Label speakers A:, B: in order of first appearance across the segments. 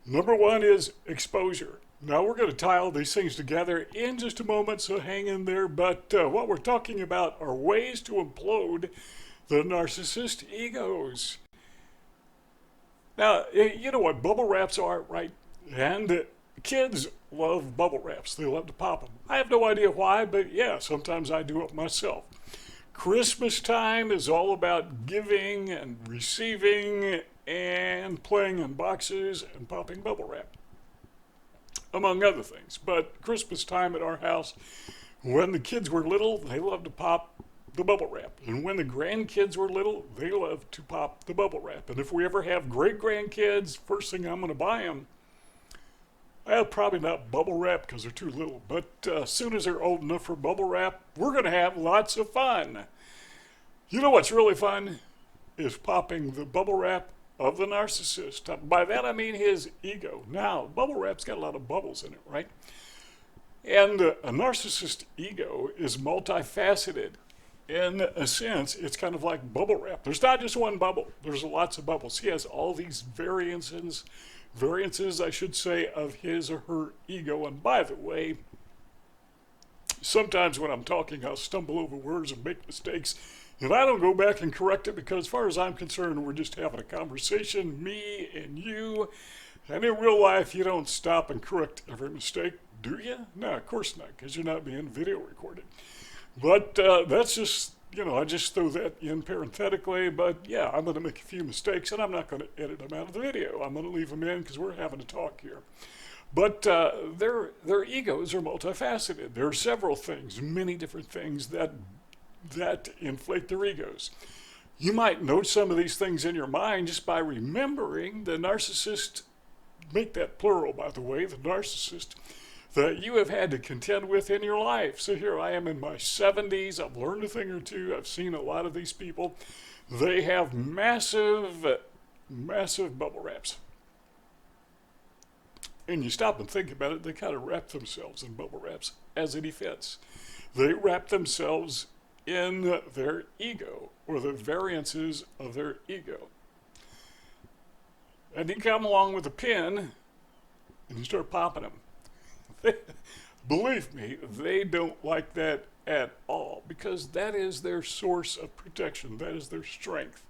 A: Number one is exposure. Now we're going to tie all these things together in just a moment, so hang in there. But what we're talking about are ways to implode the narcissist egos. Now, you know what bubble wraps are, right? And kids love bubble wraps. They love to pop them. I have no idea why, but yeah, sometimes I do it myself. Christmas time is all about giving and receiving and playing in boxes and popping bubble wrap, among other things. But Christmas time at our house, when the kids were little, they loved to pop the bubble wrap. And when the grandkids were little, they loved to pop the bubble wrap. And if we ever have great grandkids, first thing I'm going to buy them, well, probably not bubble wrap because they're too little, but as soon as they're old enough for bubble wrap, we're going to have lots of fun. You know what's really fun? Is popping the bubble wrap of the narcissist. By that I mean his ego. Now, bubble wrap's got a lot of bubbles in it, right? And a narcissist ego is multifaceted. In a sense, it's kind of like bubble wrap. There's not just one bubble. There's lots of bubbles. He has all these variances, I should say, of his or her ego. And by the way, sometimes when I'm talking, I'll stumble over words and make mistakes. And I don't go back and correct it because as far as I'm concerned, we're just having a conversation, me and you. And in real life, you don't stop and correct every mistake, do you? No, of course not, because you're not being video recorded. But that's just, I just throw that in parenthetically. But yeah, I'm going to make a few mistakes, and I'm not going to edit them out of the video. I'm going to leave them in because we're having a talk here. But their egos are multifaceted. There are several things, many different things that inflate their egos. You might note some of these things in your mind just by remembering the narcissist, make that plural by the way, the narcissist that you have had to contend with in your life. So here I am in my 70s. I've learned a thing or two. I've seen a lot of these people. They have massive bubble wraps. And you stop and think about it, they kind of wrap themselves in bubble wraps as a defense. They wrap themselves in their ego, or the variances of their ego. And you come along with a pin and you start popping them. Believe me, they don't like that at all because that is their source of protection. That is their strength.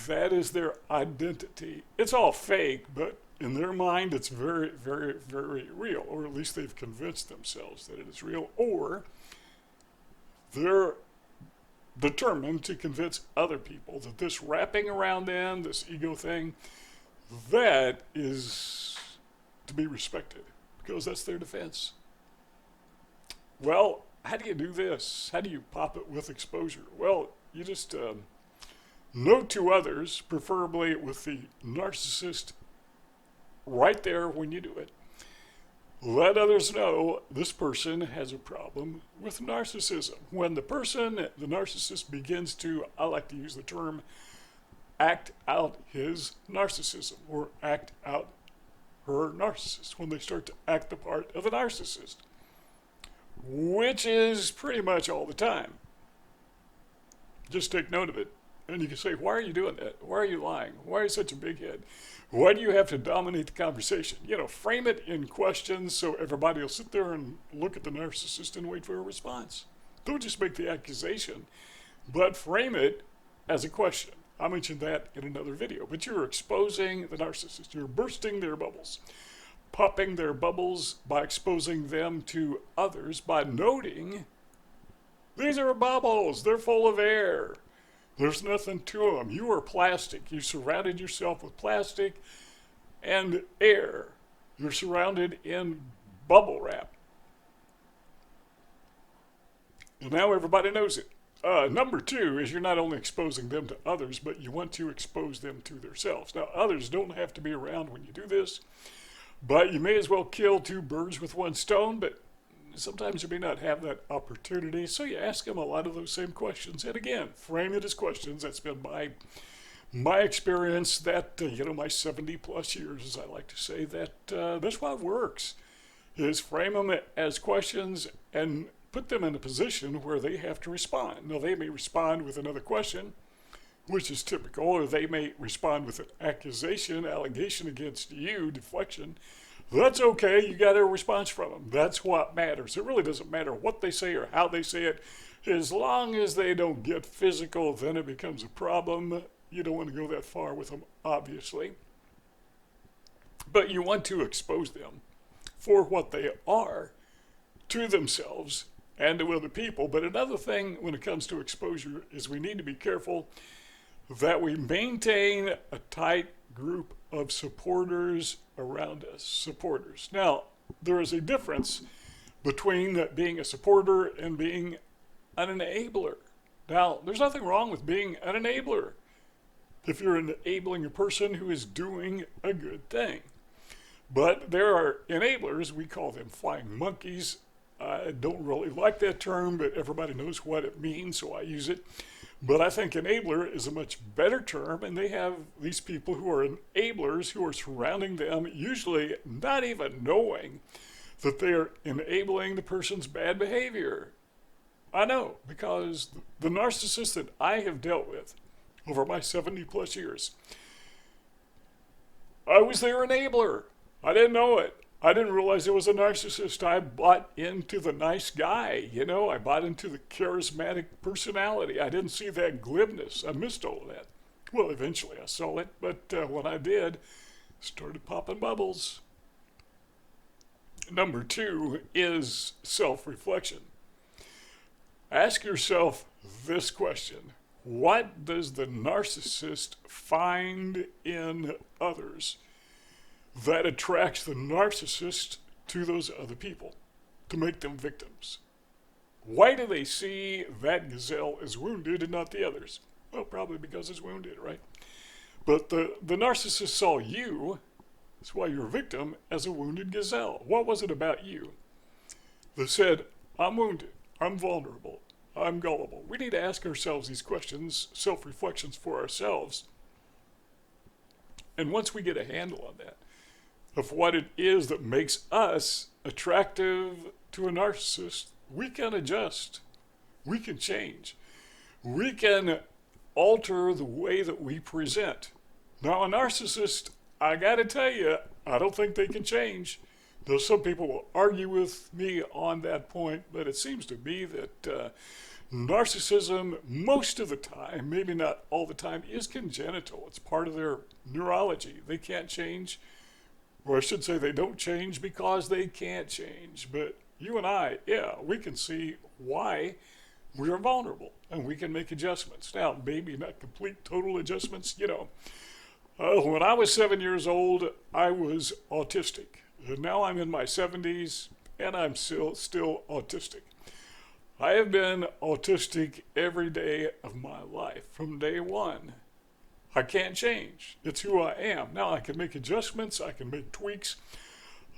A: That is their identity. It's all fake, but in their mind, it's very, very, very real, or at least they've convinced themselves that it is real, or they're determined to convince other people that this wrapping around them, this ego thing, that is to be respected because that's their defense. Well, how do you do this? How do you pop it with exposure? Well, you just note to others, preferably with the narcissist right there when you do it. Let others know this person has a problem with narcissism. When the narcissist begins to, I like to use the term, act out his narcissism or act out her narcissist, when they start to act the part of a narcissist, which is pretty much all the time. Just take note of it. And you can say, why are you doing that? Why are you lying? Why are you such a big head? Why do you have to dominate the conversation? Frame it in questions so everybody will sit there and look at the narcissist and wait for a response. Don't just make the accusation, but frame it as a question. I mentioned that in another video, but you're exposing the narcissist. You're bursting their bubbles, popping their bubbles by exposing them to others, by noting these are bubbles. They're full of air. There's nothing to them. You are plastic. You surrounded yourself with plastic and air. You're surrounded in bubble wrap. And now everybody knows it. Number two is you're not only exposing them to others, but you want to expose them to themselves. Now, others don't have to be around when you do this, but you may as well kill two birds with one stone, but sometimes you may not have that opportunity, so you ask them a lot of those same questions. And again, frame it as questions. That's been my experience, that, my 70 plus years, as I like to say, that that's what works, is frame them as questions and put them in a position where they have to respond. Now, they may respond with another question, which is typical, or they may respond with an accusation, allegation against you, deflection. That's okay. You got a response from them. That's what matters. It really doesn't matter what they say or how they say it. As long as they don't get physical, then it becomes a problem. You don't want to go that far with them, obviously. But you want to expose them for what they are to themselves and to other people. But another thing when it comes to exposure is we need to be careful that we maintain a tight group of supporters around us. Supporters. Now, there is a difference between being a supporter and being an enabler. Now, there's nothing wrong with being an enabler if you're enabling a person who is doing a good thing. But there are enablers, we call them flying monkeys. I don't really like that term, but everybody knows what it means, so I use it. But I think enabler is a much better term, and they have these people who are enablers who are surrounding them, usually not even knowing that they are enabling the person's bad behavior. I know, because the narcissists that I have dealt with over my 70 plus years, I was their enabler. I didn't know it. I didn't realize it was a narcissist. I bought into the nice guy, I bought into the charismatic personality. I didn't see that glibness. I missed all of that. Well, eventually I saw it, but when I did, it started popping bubbles. Number 2 is self-reflection. Ask yourself this question. What does the narcissist find in others that attracts the narcissist to those other people, to make them victims? Why do they see that gazelle as wounded and not the others? Well, probably because it's wounded, right? But the narcissist saw you, that's why you're a victim, as a wounded gazelle. What was it about you that said, I'm wounded, I'm vulnerable, I'm gullible? We need to ask ourselves these questions, self-reflections for ourselves. And once we get a handle on that, of what it is that makes us attractive to a narcissist, we can adjust. We can change. We can alter the way that we present. Now, a narcissist, I got to tell you, I don't think they can change. Though some people will argue with me on that point, but it seems to me that narcissism, most of the time, maybe not all the time, is congenital. It's part of their neurology. They can't change. Or I should say they don't change because they can't change. But you and I, we can see why we are vulnerable and we can make adjustments. Now, maybe not complete, total adjustments. When I was 7 years old, I was autistic. And now I'm in my 70s and I'm still autistic. I have been autistic every day of my life from day one. I can't change. It's who I am. Now I can make adjustments, I can make tweaks,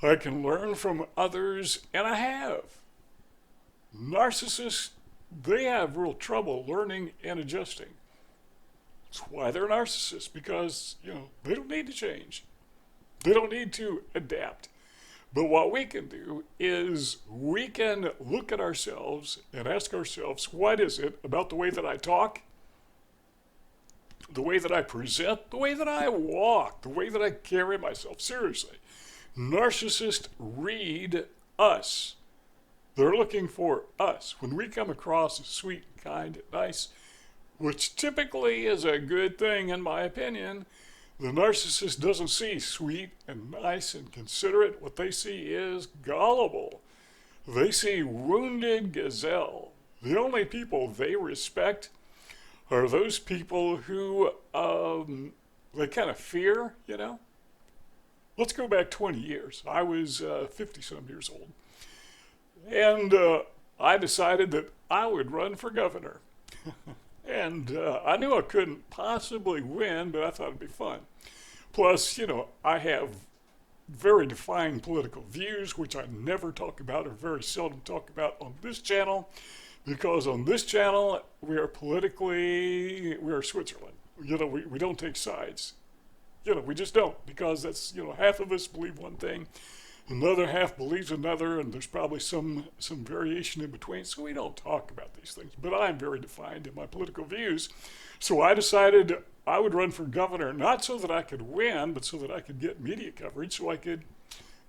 A: I can learn from others, and I have. Narcissists, they have real trouble learning and adjusting. That's why they're narcissists, because, they don't need to change. They don't need to adapt. But what we can do is we can look at ourselves and ask ourselves, what is it about the way that I talk, the way that I present, the way that I walk, the way that I carry myself? Seriously, narcissists read us. They're looking for us. When we come across as sweet, kind, nice, which typically is a good thing in my opinion, the narcissist doesn't see sweet and nice and considerate. What they see is gullible. They see wounded gazelle. The only people they respect are those people who they kind of fear, Let's go back 20 years. I was 50-some years old. And I decided that I would run for governor. And I knew I couldn't possibly win, but I thought it'd be fun. Plus, I have very defined political views, which I never talk about or very seldom talk about on this channel. Because on this channel, we are Switzerland. We don't take sides. We just don't, because that's, half of us believe one thing Another half believes another, and there's probably some variation in between. So we don't talk about these things. But I'm very defined in my political views. So I decided I would run for governor, not so that I could win, but so that I could get media coverage, so I could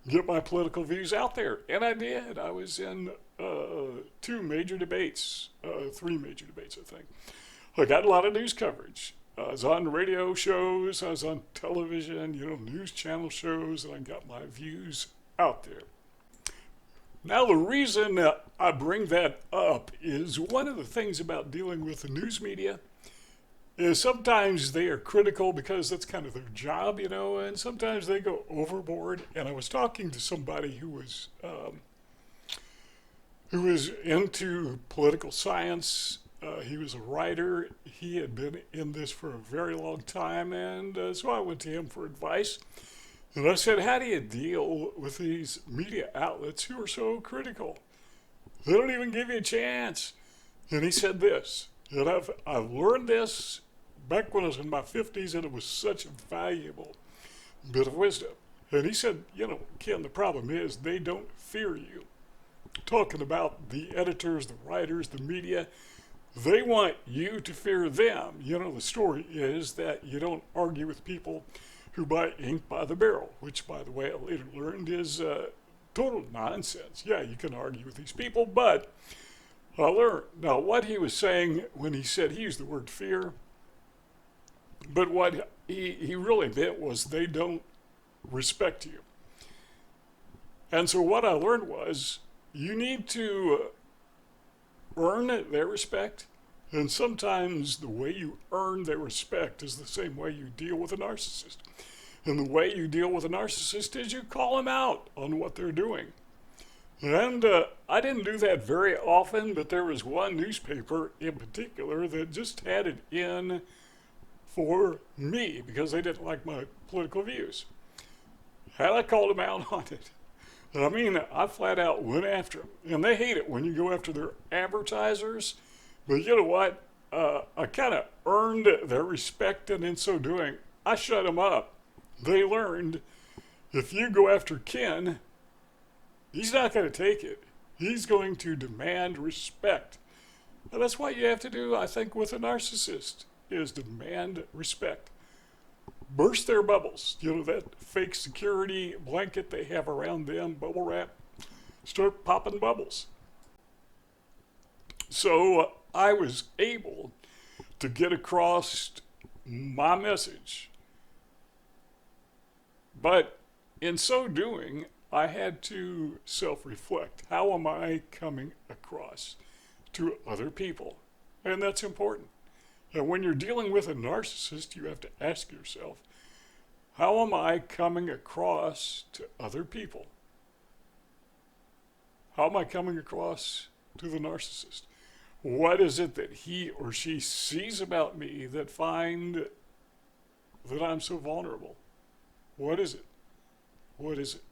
A: get my political views out there. And I did. I was in three major debates, I think. I got a lot of news coverage. I was on radio shows, I was on television, news channel shows, and I got my views out there. Now, the reason that I bring that up is one of the things about dealing with the news media is sometimes they are critical because that's kind of their job, and sometimes they go overboard. And I was talking to somebody who was into political science. He was a writer. He had been in this for a very long time, and so I went to him for advice. And I said, how do you deal with these media outlets who are so critical? They don't even give you a chance. And he said this, and I've learned this back when I was in my 50s, and it was such a valuable bit of wisdom. And he said, Ken, the problem is they don't fear you. Talking about the editors, the writers, the media, they want you to fear them. The story is that you don't argue with people who buy ink by the barrel, which, by the way, I later learned is total nonsense. Yeah, you can argue with these people, but I learned. Now, what he was saying when he said, he used the word fear, but what he really meant was they don't respect you. And so what I learned was you need to earn their respect, and sometimes the way you earn their respect is the same way you deal with a narcissist. And the way you deal with a narcissist is you call them out on what they're doing. And I didn't do that very often, but there was one newspaper in particular that just had it in for me because they didn't like my political views. And I called them out on it. I mean, I flat out went after them. And they hate it when you go after their advertisers. But you know what? I kind of earned their respect, and in so doing, I shut them up. They learned if you go after Ken, he's not going to take it. He's going to demand respect. And that's what you have to do, I think, with a narcissist, is demand respect. Burst their bubbles. That fake security blanket they have around them, bubble wrap. Start popping bubbles. So I was able to get across my message. But in so doing, I had to self-reflect. How am I coming across to other people? And that's important. And when you're dealing with a narcissist, you have to ask yourself, how am I coming across to other people? How am I coming across to the narcissist? What is it that he or she sees about me that find that I'm so vulnerable? What is it? What is it?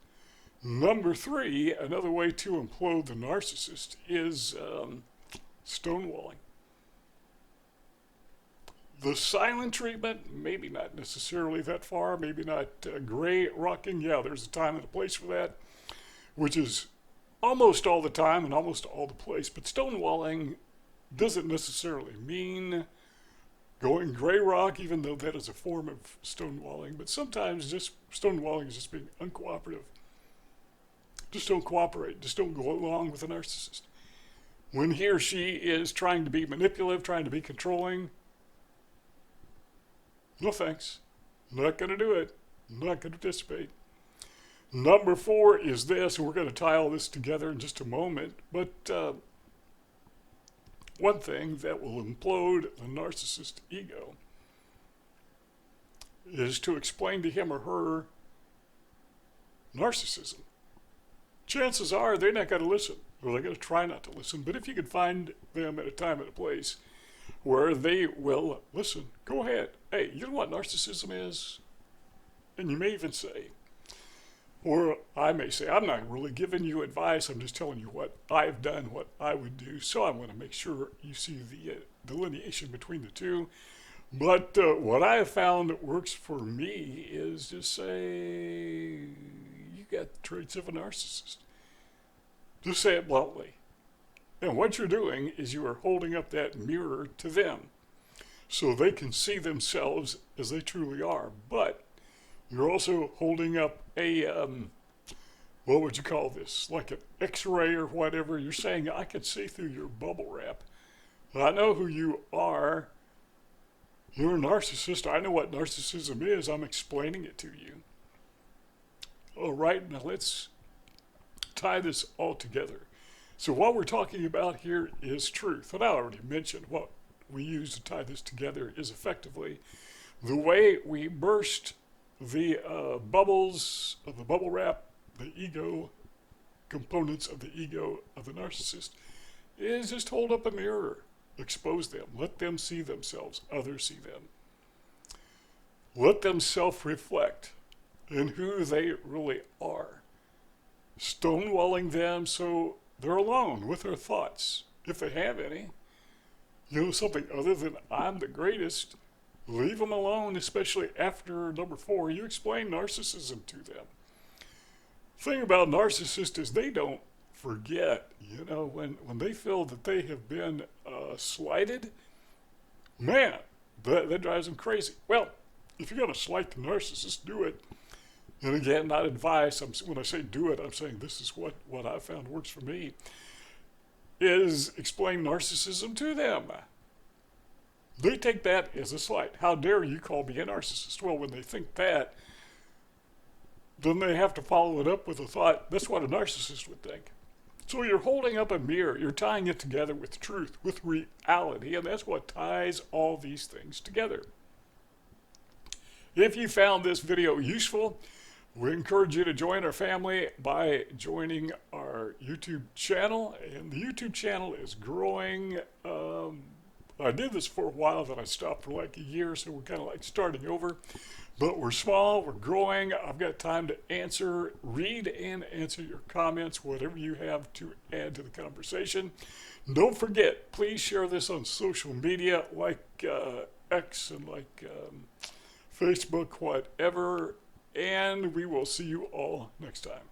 A: Number 3, another way to implode the narcissist is stonewalling. The silent treatment, maybe not necessarily that far, maybe not gray rocking. Yeah, there's a time and a place for that, which is almost all the time and almost all the place. But stonewalling doesn't necessarily mean going gray rock, even though that is a form of stonewalling. But sometimes just stonewalling is just being uncooperative. Just don't cooperate. Just don't go along with a narcissist. When he or she is trying to be manipulative, trying to be controlling, no thanks. Not going to do it. Not going to participate. Number 4 is this, and we're going to tie all this together in just a moment, but one thing that will implode the narcissist ego is to explain to him or her narcissism. Chances are they're not going to listen, or they're going to try not to listen, but if you could find them at a time and a place where they will listen, go ahead. Hey, you know what narcissism is? And you may even say, or I may say, I'm not really giving you advice, I'm just telling you what I've done, what I would do. So I want to make sure you see the delineation between the two. But what I have found that works for me is just say, you got the traits of a narcissist. Just say it bluntly. And what you're doing is you are holding up that mirror to them so they can see themselves as they truly are. But you're also holding up a, what would you call this? Like an x-ray or whatever. You're saying, I can see through your bubble wrap. I know who you are. You're a narcissist. I know what narcissism is. I'm explaining it to you. All right, now let's tie this all together. So what we're talking about here is truth. And I already mentioned what we use to tie this together is effectively the way we burst the bubbles of the bubble wrap, the ego components of the ego of the narcissist, is just hold up a mirror, expose them, let them see themselves, others see them. Let them self-reflect in who they really are. Stonewalling them so they're alone with their thoughts, if they have any. You know, something other than I'm the greatest. Leave them alone, especially after number 4. You explain narcissism to them. The thing about narcissists is they don't forget. You know, when they feel that they have been slighted, man, that drives them crazy. Well, if you're going to slight the narcissist, do it. And again, not advice. When I say do it, I'm saying this is what I found works for me, is explain narcissism to them. They take that as a slight. How dare you call me a narcissist? Well, when they think that, then they have to follow it up with a thought, that's what a narcissist would think. So you're holding up a mirror. You're tying it together with truth, with reality, and that's what ties all these things together. If you found this video useful, we encourage you to join our family by joining our YouTube channel. And the YouTube channel is growing. I did this for a while, then I stopped for like a year, so we're kind of like starting over. But we're small, we're growing. I've got time to read and answer your comments, whatever you have to add to the conversation. Don't forget, please share this on social media like X and like Facebook, whatever. And we will see you all next time.